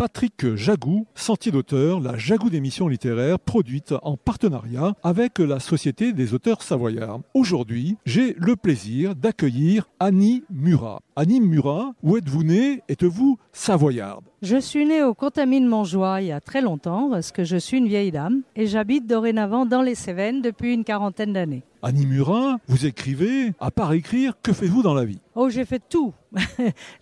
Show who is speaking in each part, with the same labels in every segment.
Speaker 1: Patrick Jagou, Sentier d'auteur, la Jagou d'émissions littéraires produite en partenariat avec la Société des auteurs savoyards. Aujourd'hui, j'ai le plaisir d'accueillir Annie Murat. Annie Murat, où êtes-vous née? Êtes-vous savoyarde?
Speaker 2: Je suis née au Contamine-Montjoie il y a très longtemps parce que je suis une vieille dame et j'habite dorénavant dans les Cévennes depuis une quarantaine d'années.
Speaker 1: Annie Murat, vous écrivez. À part écrire, que faites-vous dans la vie?
Speaker 2: Oh, j'ai fait tout.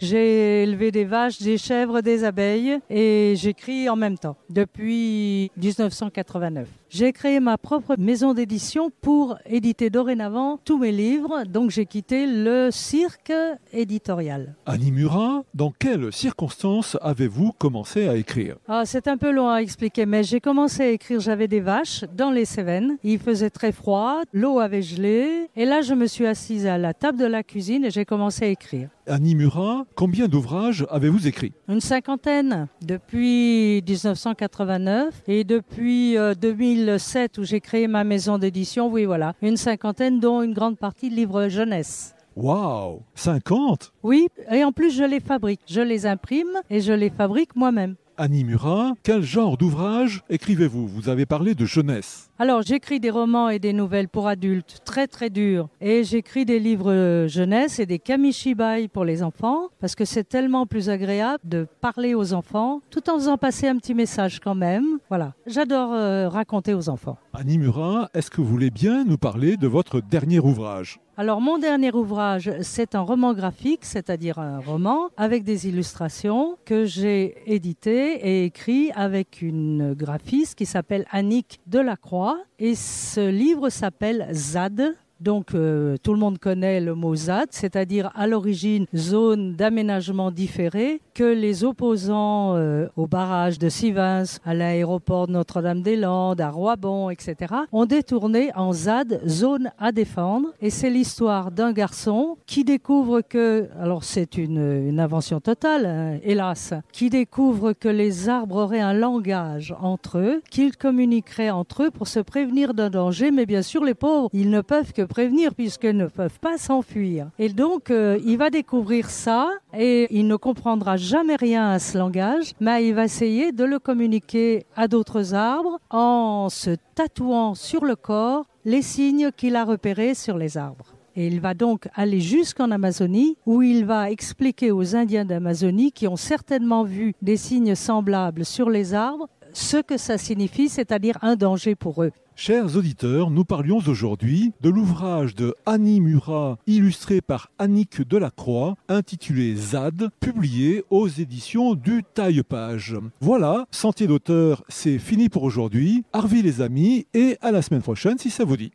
Speaker 2: J'ai élevé des vaches, des chèvres, des abeilles et j'écris en même temps depuis 1989. J'ai créé ma propre maison d'édition pour éditer dorénavant tous mes livres, donc j'ai quitté le cirque éditorial.
Speaker 1: Annie Murat, dans quelles circonstances avez-vous commencé à écrire?
Speaker 2: C'est un peu long à expliquer, mais j'ai commencé à écrire, j'avais des vaches dans les Cévennes, il faisait très froid, l'eau avait gelé, et là je me suis assise à la table de la cuisine et j'ai commencé à écrire.
Speaker 1: Annie Murat, combien d'ouvrages avez-vous écrit?
Speaker 2: Une cinquantaine, depuis 1989 et depuis 2007 où j'ai créé ma maison d'édition, oui voilà, une cinquantaine dont une grande partie de livres jeunesse.
Speaker 1: Waouh, 50?
Speaker 2: Oui, et en plus je les fabrique, je les imprime et je les fabrique moi-même.
Speaker 1: Annie Murat, quel genre d'ouvrage écrivez-vous? Vous avez parlé de jeunesse.
Speaker 2: Alors, j'écris des romans et des nouvelles pour adultes, très très durs. Et j'écris des livres jeunesse et des kamishibai pour les enfants, parce que c'est tellement plus agréable de parler aux enfants, tout en faisant passer un petit message quand même. Voilà, j'adore raconter aux enfants.
Speaker 1: Annie Murat, est-ce que vous voulez bien nous parler de votre dernier ouvrage?
Speaker 2: Alors, mon dernier ouvrage, c'est un roman graphique, c'est-à-dire un roman avec des illustrations que j'ai édité et écrit avec une graphiste qui s'appelle Annick Delacroix. Et ce livre s'appelle ZAD. Donc tout le monde connaît le mot ZAD, c'est-à-dire à l'origine zone d'aménagement différé que les opposants au barrage de Sivens, à l'aéroport de Notre-Dame-des-Landes, à Roibon, etc. ont détourné en ZAD, zone à défendre. Et c'est l'histoire d'un garçon qui découvre que, alors c'est une invention totale, hein, hélas, qui découvre que les arbres auraient un langage entre eux, qu'ils communiqueraient entre eux pour se prévenir d'un danger, mais bien sûr les pauvres, ils ne peuvent que prévenir puisqu'ils ne peuvent pas s'enfuir. Et donc, il va découvrir ça et il ne comprendra jamais rien à ce langage, mais il va essayer de le communiquer à d'autres arbres en se tatouant sur le corps les signes qu'il a repérés sur les arbres. Et il va donc aller jusqu'en Amazonie où il va expliquer aux Indiens d'Amazonie qui ont certainement vu des signes semblables sur les arbres ce que ça signifie, c'est-à-dire un danger pour eux.
Speaker 1: Chers auditeurs, nous parlions aujourd'hui de l'ouvrage de Annie Murat, illustré par Annick Delacroix, intitulé ZAD, publié aux éditions du Taille-Page. Voilà, Sentier d'auteur, c'est fini pour aujourd'hui. Arvi les amis, et à la semaine prochaine si ça vous dit.